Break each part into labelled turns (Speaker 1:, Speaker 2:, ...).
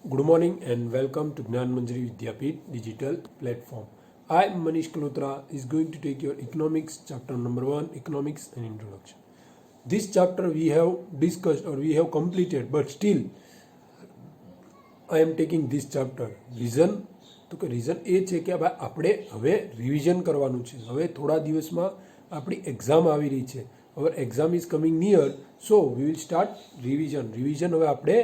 Speaker 1: Good morning and welcome to Gnan Manjari Vidyapeeth digital platform. I, Manish Kalotra, is going to take your economics chapter number 1, economics and introduction. This chapter we have discussed or we have completed, but still I am taking this chapter. Reason તો કે reason એ છે કે ભાઈ આપણે હવે revision કરવાનું છે. હવે થોડા દિવસમાં આપણી એક્ઝામ આવી રહી છે. હવે exam is coming near, so we will start revision હવે આપણે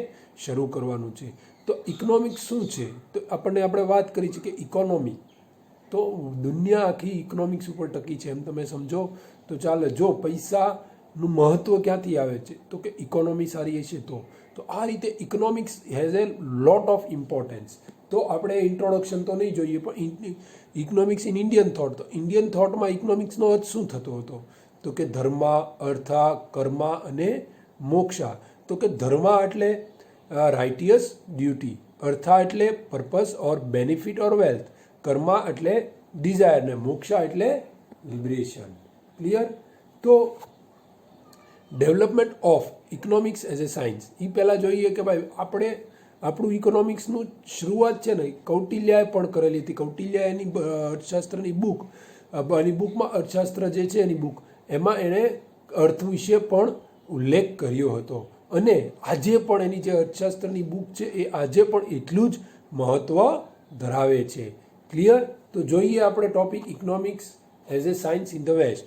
Speaker 1: શરૂ કરવાનું છે. તો ઇકોનોમિક્સ શું છે? તો આપણે વાત કરી છે કે ઇકોનોમી તો દુનિયા આખી ઇકોનોમિક્સ ઉપર ટકી છે એમ તમે સમજો તો ચાલે. જો પૈસાનું મહત્ત્વ ક્યાંથી આવે છે તો કે ઇકોનોમી સારી હશે તો આ રીતે economics has a lot of importance. તો આપણે ઇન્ટ્રોડક્શન તો નહીં જોઈએ, પણ ઇકોનોમિક્સ ઇન ઇન્ડિયન થોટ. તો ઇન્ડિયન થોટમાં ઇકોનોમિક્સનો અર્થ શું થતો હતો તો કે ધર્મા, અર્થા, કર્મા અને મોક્ષા. તો કે ધર્મા એટલે રાઇટિયસ ડ્યુટી, અર્થા એટલે purpose or benefit or wealth, karma એટલે ડિઝાયર ને મોક્ષા એટલે લિબરેશન. ક્લિયર? તો development of economics as a science એ પહેલાં જોઈએ કે ભાઈ આપણું ઇકોનોમિક્સનું શરૂઆત છે ને કૌટિલ્યાએ પણ કરેલી હતી. કૌટિલ્યા એની અર્થશાસ્ત્રની બુકમાં અર્થશાસ્ત્ર જે છે એની બુક એમાં એણે અર્થ વિશે પણ ઉલ્લેખ કર્યો હતો. અને આજે પણ એની જે અર્થશાસ્ત્રની બુક છે એ આજે પણ એટલું જ મહત્ત્વ ધરાવે છે. ક્લિયર? તો જોઈએ આપણે topic economics as a science in the west.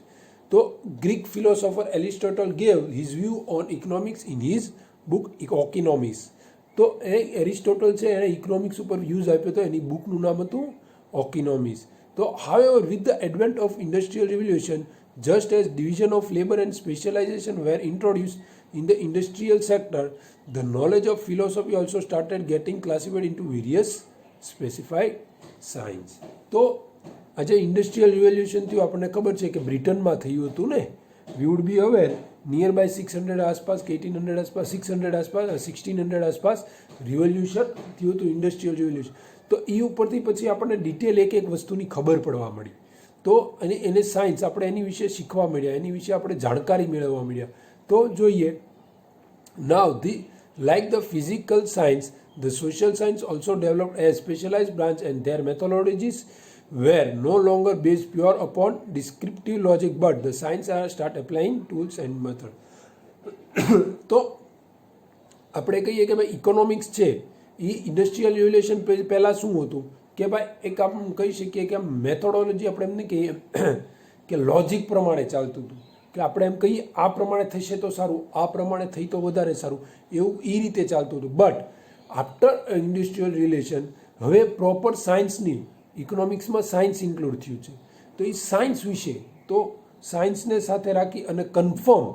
Speaker 1: તો Greek philosopher Aristotle gave his view on economics in his book Oikonomics. તો એ એરિસ્ટોટલ છે એણે ઇકોનોમિક્સ ઉપર વ્યૂઝ આપ્યો હતો, એની બુકનું નામ હતું ઓકિનોમિક્સ. તો however with the advent of industrial revolution, just as division of labor and specialization were introduced in the industrial sector, the knowledge of philosophy also started getting classified into various specified science. તો આજે industrial revolution થયું આપણને ખબર છે કે બ્રિટનમાં થયું હતું ને. We would be aware near by 600 આસપાસ કે 1800 આસપાસ 600 આસપાસ 1600 આસપાસ રિવોલ્યુશન થયું હતું, ઇન્ડસ્ટ્રીયલ રિવોલ્યુશન. તો એ ઉપરથી પછી આપણને ડિટેલ એક વસ્તુની ખબર પડવા મળી. તો એને સાયન્સ આપણે એની વિશે શીખવા મળ્યા, એની વિશે આપણે જાણકારી મેળવવા મળ્યા. તો જોઈએ નાવ like the physical science, the social science also developed as specialized branch and their methodologies were no longer based pure upon descriptive logic, but the science start applying tools and method. તો આપણે કહીએ કે ભાઈ economics છે એ industrial revolution પહેલાં શું હતું કે ભાઈ એક આપણે કહી શકીએ કે મેથોડોલોજી આપણે એમ નહીં કહીએ કે લોજિક પ્રમાણે ચાલતું હતું કે આપણે એમ કહીએ આ પ્રમાણે થશે તો સારું, આ પ્રમાણે થઈ તો વધારે સારું, એવું એ રીતે ચાલતું હતું. બટ આફ્ટર ઇન્ડસ્ટ્રીયલ રિવોલ્યુશન હવે પ્રોપર સાયન્સની ઇકોનોમિક્સમાં સાયન્સ ઇન્ક્લુડ થયું છે. તો એ સાયન્સ વિશે તો સાયન્સને સાથે રાખી અને કન્ફર્મ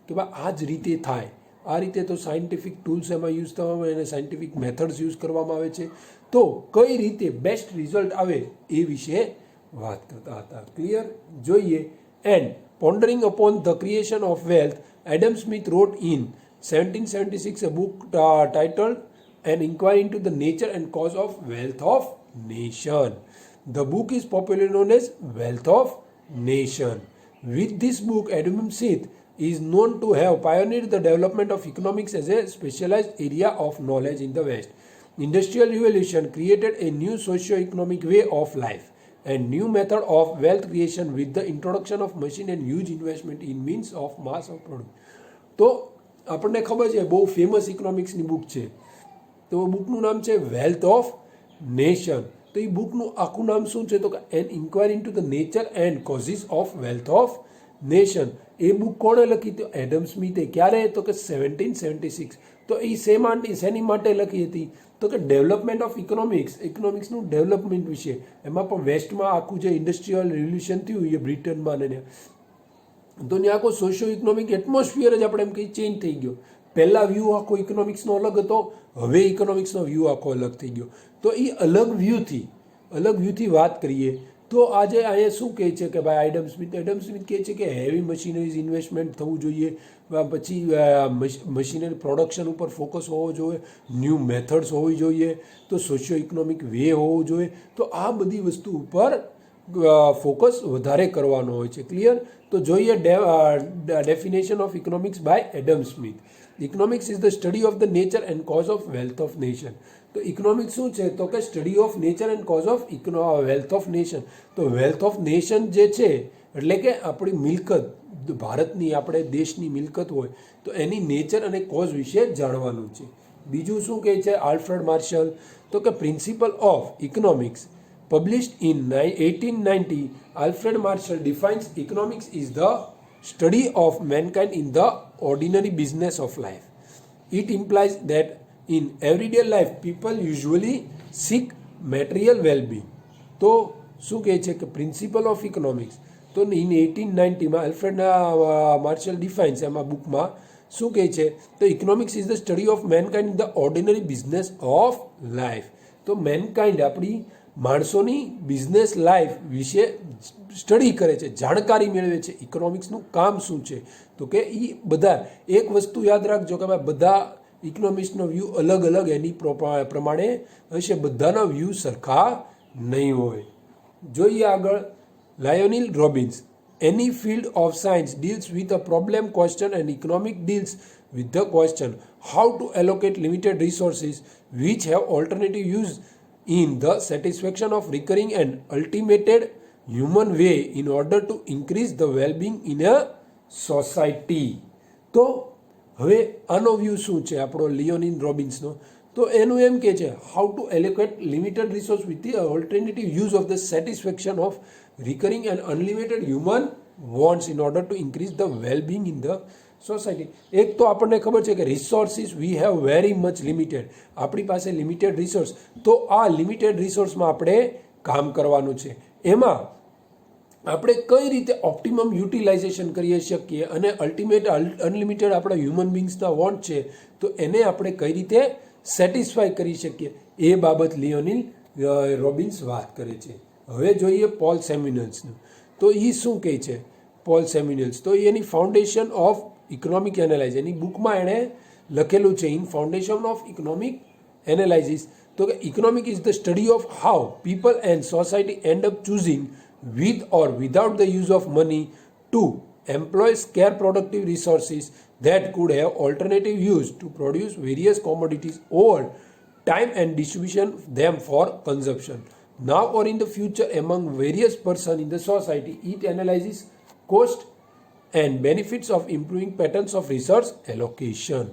Speaker 1: કે ભાઈ આ જ રીતે થાય, આ રીતે તો સાયન્ટિફિક ટૂલ્સ એમાં યુઝ થવામાં આવે અને સાયન્ટિફિક મેથડ્સ યુઝ કરવામાં આવે છે. તો કઈ રીતે બેસ્ટ રિઝલ્ટ આવે એ વિશે વાત કરતા હતા. ક્લિયર? જોઈએ. And pondering upon the creation of wealth, Adam Smith wrote in 1776 a book titled An Inquiry into the Nature and Cause of Wealth of Nation. The book is popularly known as Wealth of Nation. With this book, Adam Smith is known to have pioneered the development of economics as a specialized area of knowledge in the West. Industrial Revolution created a new socio-economic way of life and new method of wealth creation with the introduction of machine and huge investment in means of mass of product. તો આપણને ખબર છે બહુ famous ઇકોનોમિક્સની book છે. તો બુકનું નામ છે wealth of nation. તો એ બુકનું આખું નામ શું છે તો કે an inquiry into the nature and causes of wealth of nation. એ બુક કોણે લખી? તો એડમ સ્મિથે. ક્યારે? તો કે 1776. તો એ શેની માટે લખી હતી તો કે ડેવલપમેન્ટ ઓફ ઇકોનોમિક્સનું ડેવલપમેન્ટ વિશે. એમાં પણ વેસ્ટમાં આખું જે ઇન્ડસ્ટ્રીયલ રિવોલ્યુશન થયું એ બ્રિટનમાં ને તો ત્યાં આખો સોશિયો ઇકોનોમિક એટમોસ્ફિયર જ આપણે એમ કંઈ ચેન્જ થઈ ગયો. પહેલાં વ્યૂ આખો ઇકોનોમિક્સનો અલગ હતો, હવે ઇકોનોમિક્સનો વ્યૂ આખો અલગ થઈ ગયો. તો એ અલગ વ્યૂથી વાત કરીએ તો આજે અહીંયા શું કહે છે કે ભાઈ એડમ સ્મિથ કહે છે કે હેવી મશીનરીઝ ઇન્વેસ્ટમેન્ટ થવું જોઈએ, પછી મશીનરી પ્રોડક્શન ઉપર ફોકસ હોવો જોઈએ, ન્યૂ મેથડ્સ હોવી જોઈએ, તો સોશિયો ઇકોનોમિક વે હોવો જોઈએ. તો આ બધી વસ્તુ ઉપર ફોકસ વધારે કરવાનો હોય છે. ક્લિયર? તો જોઈએ definition of economics by Adam Smith. Economics is the study of the nature and cause of wealth of nation. તો ઇકોનોમિક્સ શું છે? તો કે study of nature and cause of wealth of nation. તો વેલ્થ ઓફ નેશન જે છે એટલે કે આપણી મિલકત, ભારતની આપણે દેશની મિલકત હોય તો એની નેચર અને કોઝ વિશે જાણવાનું છે. બીજું શું કહે છે આલ્ફ્રેડ માર્શલ? તો કે principle of economics published in 1890, Alfred Marshall defines economics is the study of mankind in the ordinary business of life. It implies that in everyday life people usually seek material well-being. તો શું કહે છે કે principle of economics તો in 1890માં Alfred marshal defines એમાં બુકમાં શું કહે છે? તો economics is the study of mankind in the ordinary business of life. તો મેનકાઇન્ડ આપણી માણસોની બિઝનેસ લાઈફ વિશે સ્ટડી કરે છે, જાણકારી મેળવે છે. ઇકોનોમિક્સનું કામ શું છે? તો કે એ બધા એક વસ્તુ યાદ રાખજો કે ભાઈ બધા ઇકોનોમિક્સનો વ્યૂ અલગ અલગ એની પ્રમાણે હશે, બધાના વ્યૂ સરખા નહીં હોય. જોઈએ આગળ લાયોનિલ Robbins. Any field of science deals with a problem question and economic deals with the question how to allocate limited resources which have alternative use in the satisfaction of recurring and ultimated human way in order to increase the well-being in a society. તો હવે આનો view શું છે આપણો લિયોનિલ રોબિન્સનો? તો એનું એમ કે છે how to allocate limited resource with the alternative use of the satisfaction of recurring and unlimited human wants in order to increase the well-being in the society. એક તો આપણને ખબર છે કે resources we have very much limited, આપણી પાસે limited resource. તો આ લિમિટેડ રિસોર્સમાં આપણે કામ કરવાનું છે. એમાં આપણે કઈ રીતે ઓપ્ટિમમ યુટિલાઇઝેશન કરી શકીએ અને અલ્ટિમેટ અનલિમિટેડ આપણા હ્યુમન બિંગ્સના વોન્ટ છે તો એને આપણે કઈ રીતે સેટિસ્ફાય કરી શકીએ એ બાબત લિયોનિલ રોબિન્સ વાત કરે છે. હવે જોઈએ પોલ સેમ્યુઅલ્સનું. તો એ શું કહે છે પોલ સેમ્યુઅલ્સ? તો એની ફાઉન્ડેશન ઓફ ઇકોનોમિક એનાલાઇઝ એની બુકમાં એણે લખેલું છે ઇન ફાઉન્ડેશન ઓફ ઇકોનોમિક એનાલાઇઝિસ. તો કે economic is the study of how people and society end up choosing with or without the use of money to employ scarce productive resources that could have alternative use to produce various commodities over time and distribution them for consumption now or in the future among various persons in the society. It analyzes cost and benefits of improving patterns of resource allocation.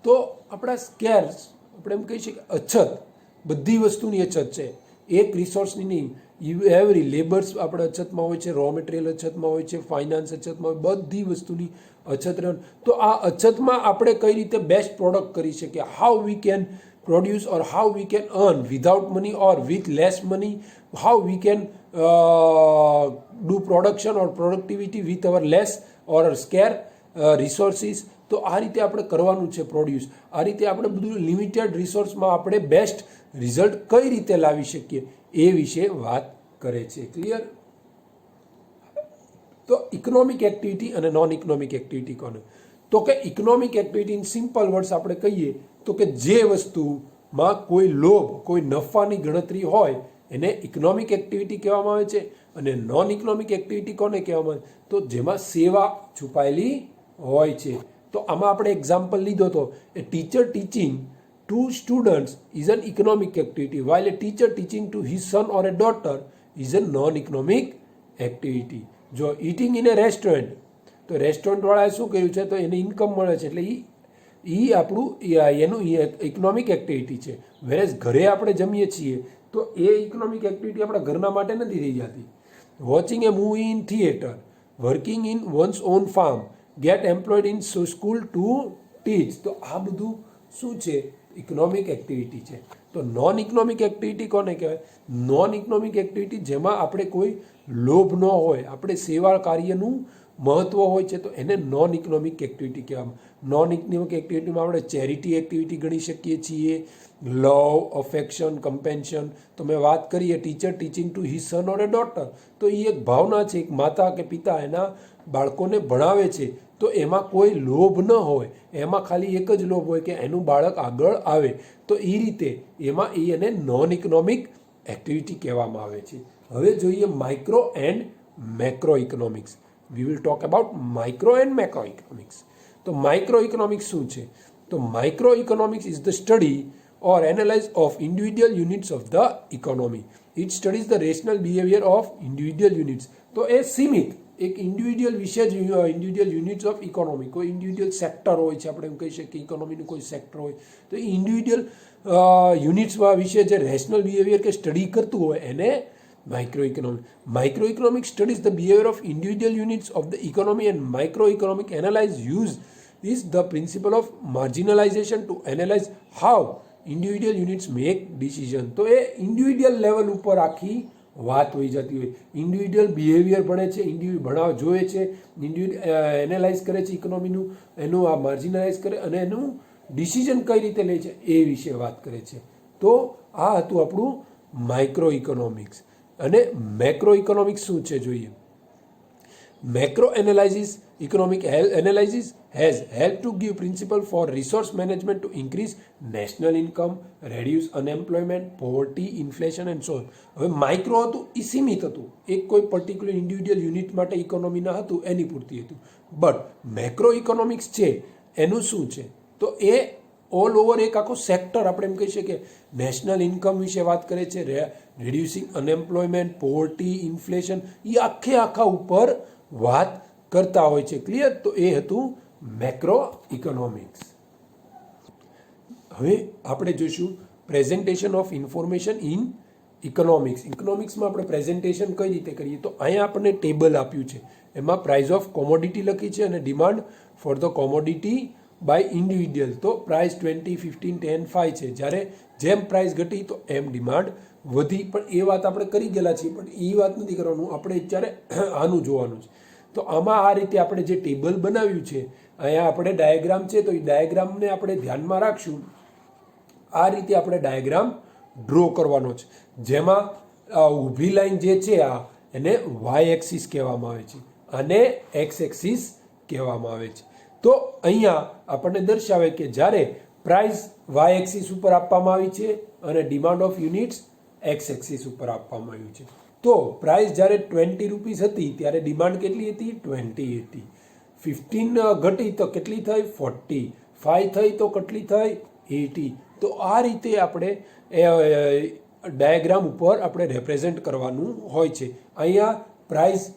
Speaker 1: તો આપણા સ્કેર્સ આપણે એમ કહી શકીએ અછત, બધી વસ્તુની અછત છે, એક રિસોર્સની નહીં. એવરી લેબર્સ આપણે અછતમાં હોય છે, રો મટીરિયલ અછતમાં હોય છે, ફાઇનાન્સ અછતમાં હોય, બધી વસ્તુની અછત રહે. તો આ અછતમાં આપણે કઈ રીતે બેસ્ટ પ્રોડક્ટ કરી શકીએ, how we can produce or how we can earn without money or with less money, how we can do production or productivity with our less or scarce resources. તો આ રીતે આપણે કરવાનું છે પ્રોડ્યુસ. આ રીતે આપણે બધું લિમિટેડ રિસોર્સમાં આપણે બેસ્ટ રિઝલ્ટ કઈ રીતે લાવી શકીએ એ વિશે વાત કરે છે. ક્લિયર? તો ઇકોનોમિક એક્ટિવિટી અને નોન ઇકોનોમિક એક્ટિવિટી કોને? તો કે economic activity in simple words આપણે કહીએ તો કે જે વસ્તુમાં કોઈ લોભ, કોઈ નફાની ગણતરી હોય એને ઇકોનોમિક એક્ટિવિટી કહેવામાં આવે છે. અને નોન ઇકોનોમિક એક્ટિવિટી કોને કહેવામાં આવે? તો જેમાં સેવા છુપાયેલી હોય છે. તો આમાં આપણે એક્ઝામ્પલ લીધો તો એ teacher teaching to students is an economic activity while a teacher teaching to his son or a daughter is a non-economic activity. જો eating in a restaurant, તો રેસ્ટોરન્ટવાળાએ શું કર્યું છે? તો એને ઇન્કમ મળે છે એટલે એ આપણું એનું ઇકોનોમિક એક્ટિવિટી છે. વેરેઝ ઘરે આપણે જમીએ છીએ તો એ ઇકોનોમિક એક્ટિવિટી આપણા ઘરના માટે નથી થઈ જતી. Watching a movie in theatre, working in one's own farm, get employed in school to teach. તો આ બધું શું છે? ઇકોનોમિક એક્ટિવિટી છે. તો નોન ઇકોનોમિક એક્ટિવિટી કોને કહેવાય? નોન ઇકોનોમિક એક્ટિવિટી જેમાં આપણે કોઈ લોભ ન હોય, આપણે સેવા કાર્યનું મહત્વ હોય છે તો એને નોન ઇકોનોમિક એક્ટિવિટી કહેવામાં. નોન ઇકોનોમિક એક્ટિવિટીમાં આપણે ચેરિટી એક્ટિવિટી ગણી શકીએ છીએ, લવ, અફેક્શન, કમ્પેન્શન. તો મેં વાત કરીએ teacher teaching to his son or a daughter, તો એ એક ભાવના છે. એક માતા કે પિતા એના બાળકોને ભણાવે છે તો એમાં કોઈ લોભ ન હોય, એમાં ખાલી એક જ લોભ હોય કે એનું બાળક આગળ આવે. તો એ રીતે એમાં એને નોન ઇકોનોમિક એક્ટિવિટી કહેવામાં આવે છે. હવે જોઈએ micro and macro economics. We will talk about micro and macro economics. તો માઇક્રો ઇકોનોમિક્સ શું છે? તો micro economics is the study or analyze of individual units of the economy. It studies the rational behavior of individual units. તો એ સીમિત એક individual વિશે જ individual units of economy, કોઈ ઇન્ડિવિડ્યુઅલ સેક્ટર હોય છે, આપણે એમ કહી શકીએ ઇકોનોમીનું કોઈ સેક્ટર હોય તો એ ઇન્ડિવિડ્યુઅલ યુનિટ્સમાં વિશે જે રેશનલ બિહેવિયર કે સ્ટડી કરતું હોય એને micro economic. Micro economic studies the behaviour of individual units of the economy and micro economic analyse use is the principle of marginalization to analyze how individual units make decision. તો એ individual level ઉપર આખી વાત હોઈ જતી હોય. Individual behaviour ભણે છે, ભણાવ જોવે છે, ઇન્ડિવિડ્યુઅલ એનાલાઇઝ કરે છે ઇકોનોમીનું, એનું આ માર્જિનલાઇઝ કરે અને એનું ડિસિઝન કઈ રીતે લે છે એ વિશે વાત કરે છે. તો આ હતું આપણું માઇક્રો ઇકોનોમિક્સ. અને મેક્રો ઇકોનોમિક્સ શું છે જોઈએ. Macro analysis, economic analysis has helped to give principle for resource management to increase national income, reduce unemployment, poverty, inflation and so on. હવે માઇક્રો હતું એ સીમિત હતું, એક કોઈ પર્ટિક્યુલર ઇન્ડિવિડ્યુઅલ યુનિટ માટે ઇકોનોમીના હતું એની પૂરતી હતું. બટ મેક્રો ઇકોનોમિક્સ છે એનું શું છે તો એ ઓલ ઓવર એક આખો સેક્ટર આપણે એમ કહી શકીએ નેશનલ ઇન્કમ વિશે વાત કરે છે, રિડ્યુસિંગ અનએમ્પ્લોયમેન્ટ, પોવર્ટી, ઇન્ફ્લેશન, એ આખા ઉપર વાત કરતા હોય છે. ક્લિયર? તો એ હતું મેક્રો ઇકોનોમિક્સ. હવે આપણે જોઈશું presentation of information in economics. ઇકોનોમિક્સમાં આપણે પ્રેઝન્ટેશન કઈ રીતે કરીએ તો અહીંયા આપણને ટેબલ આપ્યું છે, એમાં પ્રાઇસ ઓફ કોમોડિટી લખી છે અને demand for the commodity by individual. તો પ્રાઇસ 20, 15, 10, 5 છે. જ્યારે જેમ પ્રાઇસ ઘટી તો એમ ડિમાન્ડ વધી. પણ એ વાત આપણે કરી ગયેલા છીએ, પણ એ વાત નથી કરવાનું, આપણે અત્યારે આનું જોવાનું છે. તો આમાં આ રીતે આપણે જે ટેબલ બનાવ્યું છે, અહીંયા આપણે ડાયાગ્રામ છે તો એ ડાયાગ્રામને આપણે ધ્યાનમાં રાખશું. આ રીતે આપણે ડાયાગ્રામ ડ્રો કરવાનો છે, જેમાં ઊભી લાઈન જે છે આ એને વાય એક્સિસ કહેવામાં આવે છે અને એક્સ એક્સિસ કહેવામાં આવે છે. તો અહીંયા આપણને દર્શાવે કે જ્યારે પ્રાઇસ વાય એક્સિસ ઉપર આપવામાં આવી છે અને demand of units x axis ઉપર આપવામાં આવ્યું છે. તો પ્રાઇસ જ્યારે 20 રૂપીસ હતી ત્યારે ડિમાન્ડ કેટલી હતી? 20 હતી. 15 ઘટી તો કેટલી થઈ? 40. 5 થઈ તો કેટલી થઈ? 80. તો આ રીતે આપણે ડાયાગ્રામ ઉપર આપણે રેપ્રેઝન્ટ કરવાનું હોય છે. અહીંયા પ્રાઇસ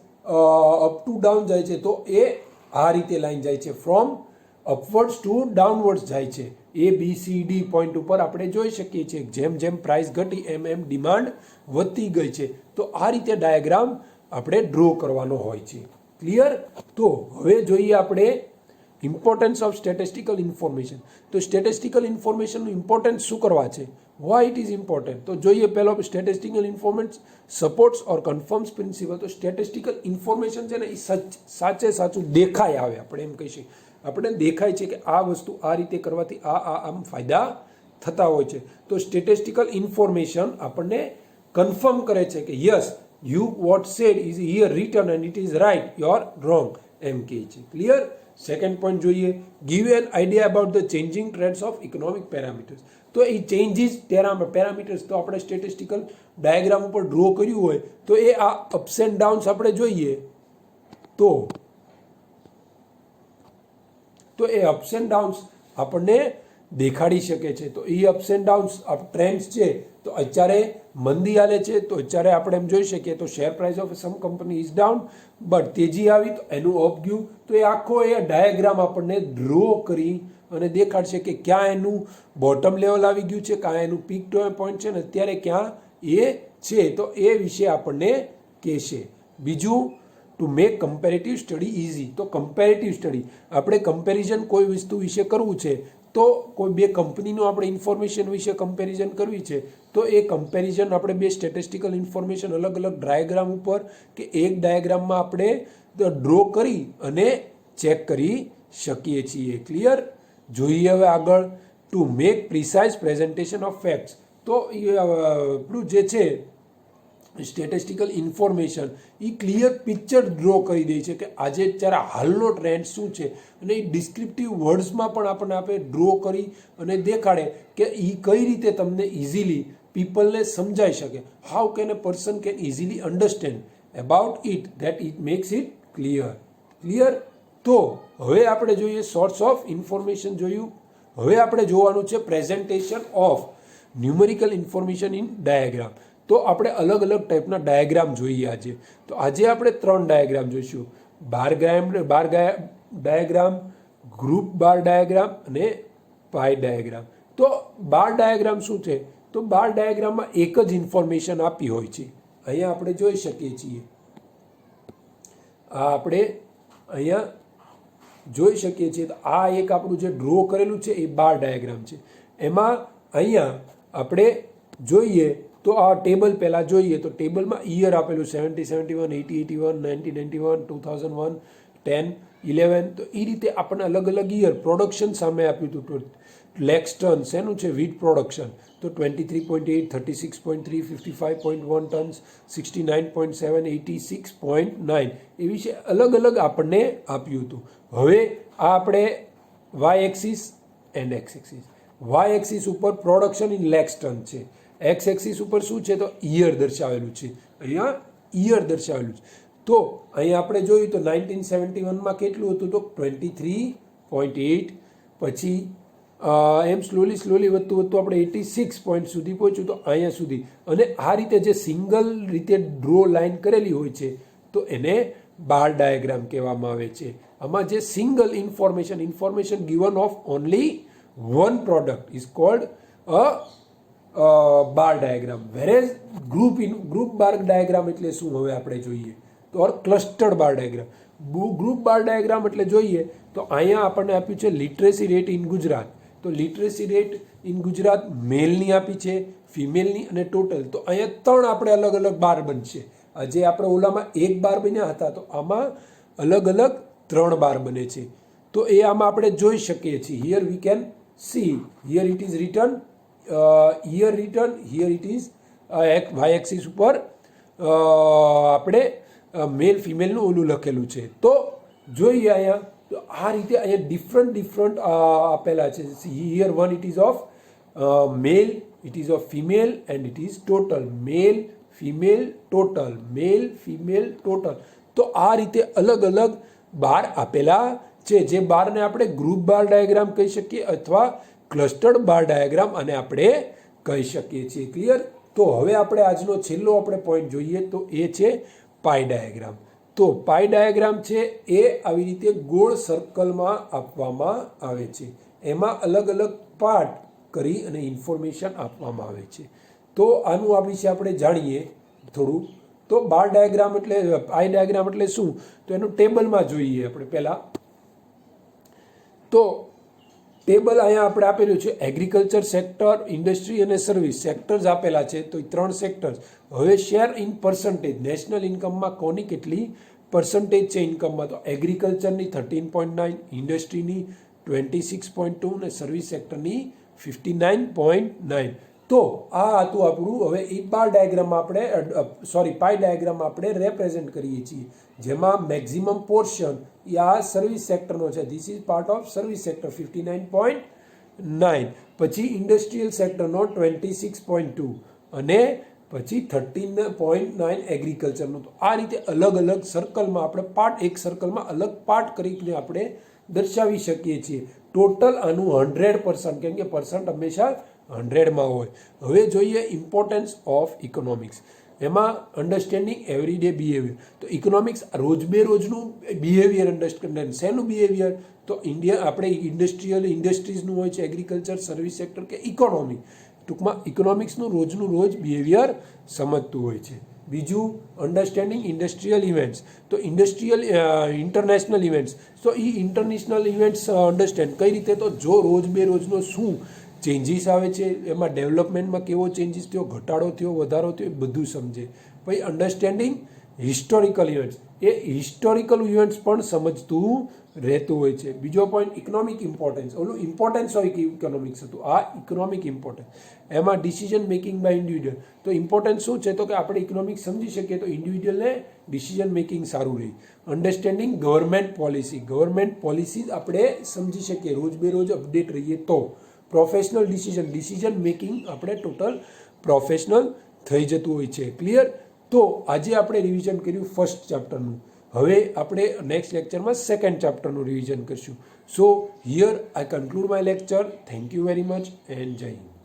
Speaker 1: અપ ટુ ડાઉન જાય છે તો એ આ રીતે લાઈન જાય છે, ફ્રોમ અપવર્ડ્સ ટુ ડાઉનવર્ડ્સ જાય છે. ABCD પોઈન્ટ ઉપર આપણે જોઈ શકીએ છીએ જેમ જેમ પ્રાઇસ ઘટી એમ એમ ડિમાન્ડ વધતી ગઈ છે. તો આ રીતે ડાયાગ્રામ આપણે ડ્રો કરવાનો હોય છે. ક્લિયર? તો હવે જોઈએ આપણે ઇમ્પોર્ટન્સ ઓફ સ્ટેટિસ્ટિકલ ઇન્ફોર્મેશન. તો સ્ટેટિસ્ટિકલ ઇન્ફોર્મેશનનું ઇમ્પોર્ટન્સ શું કરવા છે? Y it is important? તો જોઈએ પહેલો સ્ટેટિસ્ટિકલ ઇન્ફોર્મેશન સપોર્ટ્સ ઓર કન્ફર્મ્સ પ્રિન્સિપલ. તો સ્ટેટિસ્ટિકલ ઇન્ફોર્મેશન છે ને એ સાચે સાચું દેખાય આવે, આપણે એમ કહી શકીએ, આપણે દેખાય છે કે આ વસ્તુ આ રીતે કરવાથી આમ ફાયદા થતા હોય છે. તો સ્ટેટિસ્ટિકલ ઇન્ફોર્મેશન આપણને કન્ફર્મ કરે છે કે yes you what said is here written and it is right, you are wrong, એમ કહે છે. ક્લિયર? સેકન્ડ પોઈન્ટ જોઈએ, give an idea about the changing trends of economic parameters. તો એ ચેન્જીસ પેરામીટર્સ તો આપણે સ્ટેટિસ્ટિકલ ડાયાગ્રામ ઉપર draw કર્યું હોય તો એ આ અપ્સ એન્ડ ડાઉન્સ આપણે જોઈએ તો એ અપ્સ એન્ડ ડાઉન્સ આપણને દેખાડી શકે છે. તો એ અપ્સ એન્ડ ડાઉન્સ ટ્રેન્ડ્સ છે. તો અત્યારે મંદી હાલે છે તો અત્યારે આપણે એમ જોઈ શકીએ તો share price of sum company is down, but તેજી આવી તો એનું અપ ગયું. તો એ આખો એ ડાયાગ્રામ આપણને ડ્રો કરી અને દેખાડશે કે ક્યાં એનું બોટમ લેવલ આવી ગયું છે, ક્યાં એનું પીક પોઈન્ટ છે ને અત્યારે ક્યાં એ છે. તો એ વિશે આપણને કહેશે. બીજું, to make comparative study easy. તો કમ્પેરેટિવ સ્ટડી આપણે કમ્પેરિઝન કોઈ વસ્તુ વિશે કરવું છે તો કોઈ બે કંપનીનું આપણે ઇન્ફોર્મેશન વિશે કમ્પેરિઝન કરવી છે તો એ કમ્પેરિઝન આપણે બે સ્ટેટિસ્ટિકલ ઇન્ફોર્મેશન અલગ અલગ ડાયાગ્રામ ઉપર કે એક ડાયાગ્રામમાં આપણે ડ્રો કરી અને ચેક કરી શકીએ છીએ. ક્લિયર? જોઈએ હવે આગળ, to make precise presentation of facts. તો આપણું જે છે સ્ટેટિસ્ટિકલ ઇન્ફોર્મેશન એ ક્લિયર પિક્ચર ડ્રો કરી દે છે કે આજે અત્યારે હાલનો ટ્રેન્ડ શું છે અને એ ડિસ્ક્રિપ્ટિવ વર્ડ્સમાં પણ આપણને આપણે ડ્રો કરી અને દેખાડે કે એ કઈ રીતે તમને ઇઝીલી પીપલને સમજાઈ શકે. How can a person can easily understand about it that it max it clear. Clear? તો હવે આપણે જોઈએ સોર્સ ઓફ ઇન્ફોર્મેશન જોયું. હવે આપણે જોવાનું છે presentation of numerical information in diagram. તો આપણે અલગ અલગ ટાઈપના ડાયાગ્રામ જોઈએ આજે. તો આજે આપણે 3 ડાયાગ્રામ જોઈશું: બાર ડાયાગ્રામ, ગ્રુપ બાર ડાયાગ્રામ અને પાઈ ડાયાગ્રામ. તો બાર ડાયાગ્રામ શું છે? તો બાર ડાયાગ્રામમાં એક જ ઇન્ફોર્મેશન આપી હોય છે. અહીંયા આપણે જોઈ શકીએ છીએ, આ આપણે અહીંયા જોઈ શકીએ છીએ. આ એક આપણું જે ડ્રો કરેલું છે એ બાર ડાયાગ્રામ છે. એમાં અહીંયા આપણે જોઈએ તો આ ટેબલ પહેલાં જોઈએ તો ટેબલમાં યર આપેલું 70, 71, 80, 81, 90, 91, 2001, 10, 11. તો એ રીતે આપણને અલગ અલગ યર પ્રોડક્શન સામે આપ્યું હતું. લેક્સ ટન શેનું છે? વીટ પ્રોડક્શન. તો 23.8, 36.3, 55.1 ટન્સ, 69.7, 86.9 એ વિશે અલગ અલગ આપણને આપ્યું હતું. હવે આ આપણે Y axis and X axis. Y axis ઉપર પ્રોડક્શન ઇન લેક્સ ટન છે. એક્સ એક્સિસ ઉપર શું છે? તો ઈયર દર્શાવેલું છે. અહીંયા ઈયર દર્શાવેલું છે. તો અહીંયા આપણે જોયું તો 1971માં કેટલું હતું? તો 23.8. પછી એમ સ્લોલી વધતું આપણે 86 પોઈન્ટ સુધી પહોંચ્યું. તો અહીંયા સુધી. અને આ રીતે જે સિંગલ રીતે ડ્રો લાઈન કરેલી હોય છે તો એને બાર ડાયાગ્રામ કહેવામાં આવે છે. આમાં જે single information given of only one product is called a bar diagram. Whereas group bar diagram એટલે શું? હવે આપણે જોઈએ તો clustered bar diagram. Group bar diagram એટલે જોઈએ તો અહીંયા આપણને આપ્યું છે લિટરેસી રેટ ઇન ગુજરાત. તો લિટરેસી રેટ ઇન ગુજરાત મેલની આપી છે, ફિમેલની અને ટોટલ. તો અહીંયા 3 આપણે અલગ અલગ બાર બનશે. જે આપણે ઓલામાં 1 બાર બન્યા હતા તો આમાં અલગ અલગ 3 બાર બને છે. તો એ આમાં આપણે જોઈ શકીએ છીએ. Here we can see, here it is return, here it is why axis ઉપર આપણે મેલ ફિમેલનું ઓલું લખેલું છે. તો જોઈએ અહીંયા તો આ રીતે અહીંયા ડિફરન્ટ આપેલા છે. Here one it is of male, it is of female and it is total. Male, female, total, male, female, total. તો આ રીતે અલગ અલગ બાર આપેલા છે. જે બારને આપણે ગ્રુપ બાર ડાયાગ્રામ કહી શકીએ અથવા ક્લસ્ટર્ડ બાર ડાયાગ્રામ અને આપણે કહી શકીએ છીએ. ક્લિયર? તો હવે આપણે આજનો છેલ્લો આપણે પોઈન્ટ જોઈએ તો એ છે પાઈ ડાયાગ્રામ. તો પાઈ ડાયાગ્રામ છે એ આવી રીતે ગોળ સર્કલમાં આપવામાં આવે છે. એમાં અલગ અલગ પાર્ટ કરી અને ઇન્ફોર્મેશન આપવામાં આવે છે. તો આનું આ વિશે આપણે જાણીએ થોડું. તો બાર ડાયાગ્રામ એટલે પાઈ ડાયાગ્રામ એટલે શું? તો એનું ટેબલમાં જોઈએ આપણે પહેલાં. તો ટેબલ અહીંયા આપણે આપેલું છે. એગ્રીકલ્ચર સેક્ટર, ઇન્ડસ્ટ્રી અને સર્વિસ સેક્ટર્સ આપેલા છે. તો 3 સેક્ટર્સ. હવે શેર ઇન પર્સન્ટેજ, નેશનલ ઇન્કમમાં કોની કેટલી પર્સન્ટેજ છે ઇન્કમમાં? તો એગ્રીકલ્ચરની 13.9, ઇન્ડસ્ટ્રીની 26.2 અને સર્વિસ સેક્ટરની 59.9. તો આ હતું આપણું. હવે એ બાર ડાયાગ્રામમાં આપણે પાઈ ડાયાગ્રામમાં આપણે રેપ્રેઝન્ટ કરીએ છીએ. જેમાં મેક્સિમમ પોર્શન એ આ સર્વિસ સેક્ટરનો છે. This is part of service sector 59.9. પછી ઇન્ડસ્ટ્રીયલ સેક્ટરનો 26.2 અને પછી 13.9 એગ્રીકલ્ચરનું. તો આ રીતે અલગ અલગ સર્કલમાં આપણે એક સર્કલમાં અલગ પાર્ટ કરીને આપણે દર્શાવી શકીએ છીએ. ટોટલ આનું 100%, કેમ કે પર્સન્ટ હંમેશા 100માં હોય. હવે જોઈએ ઇમ્પોર્ટન્સ ઓફ ઇકોનોમિક્સ. એમાં અન્ડરસ્ટેન્ડિંગ એવરીડે બિહેવિયર. તો ઇકોનોમિક્સ રોજબેરોજનું બિહેવિયર અન્ડરસ્ટેન્ડ. શેનું બિહેવિયર? તો આપણે ઇન્ડસ્ટ્રીઝનું હોય છે, એગ્રીકલ્ચર, સર્વિસ સેક્ટર કે ઇકોનોમી. ટૂંકમાં ઇકોનોમિક્સનું રોજનું રોજ બિહેવિયર સમજતું હોય છે. બીજું અન્ડરસ્ટેન્ડિંગ ઇન્ડસ્ટ્રીયલ ઇવેન્ટ્સ. તો ઇન્ટરનેશનલ ઇવેન્ટ્સ. તો એ ઇન્ટરનેશનલ ઇવેન્ટ્સ અન્ડરસ્ટેન્ડ કઈ રીતે? તો જો રોજ બે રોજનો શું ચેન્જીસ આવે છે, એમાં ડેવલપમેન્ટમાં કેવો ચેન્જીસ થયો, ઘટાડો થયો, વધારો થયો, એ બધું સમજે. પછી અન્ડરસ્ટેન્ડિંગ હિસ્ટોરિકલ ઇવેન્ટ્સ. એ હિસ્ટોરિકલ ઇવેન્ટ્સ પણ સમજતું રહેતું હોય છે. બીજો પોઈન્ટ ઇકોનોમિક ઇમ્પોર્ટન્સ. ઓલું ઇમ્પોર્ટન્સ હોય કે ઇકોનોમિક્સ હતું, આ ઇકોનોમિક ઇમ્પોર્ટન્સ. એમાં ડિસિઝન મેકિંગ બાય ઇન્ડિવિડ્યુઅલ. તો ઇમ્પોર્ટન્સ શું છે? તો કે આપણે ઇકોનોમિક્સ સમજી શકીએ તો ઇન્ડિવિડ્યુઅલને ડિસિઝન મેકિંગ સારું રહે. Understanding government policy. Government policies આપણે સમજી શકીએ, રોજ બે રોજ અપડેટ રહીએ તો. પ્રોફેશનલ ડિસિઝન મેકિંગ આપણે ટોટલ પ્રોફેશનલ થઈ જતું હોય છે. ક્લિયર? તો આજે આપણે રિવિઝન કર્યું ફર્સ્ટ ચેપ્ટરનું. હવે આપણે નેક્સ્ટ લેક્ચરમાં સેકન્ડ ચેપ્ટરનું રિવિઝન કરીશું. સો here I conclude my lecture. Thank you very much and જય હિન્દ.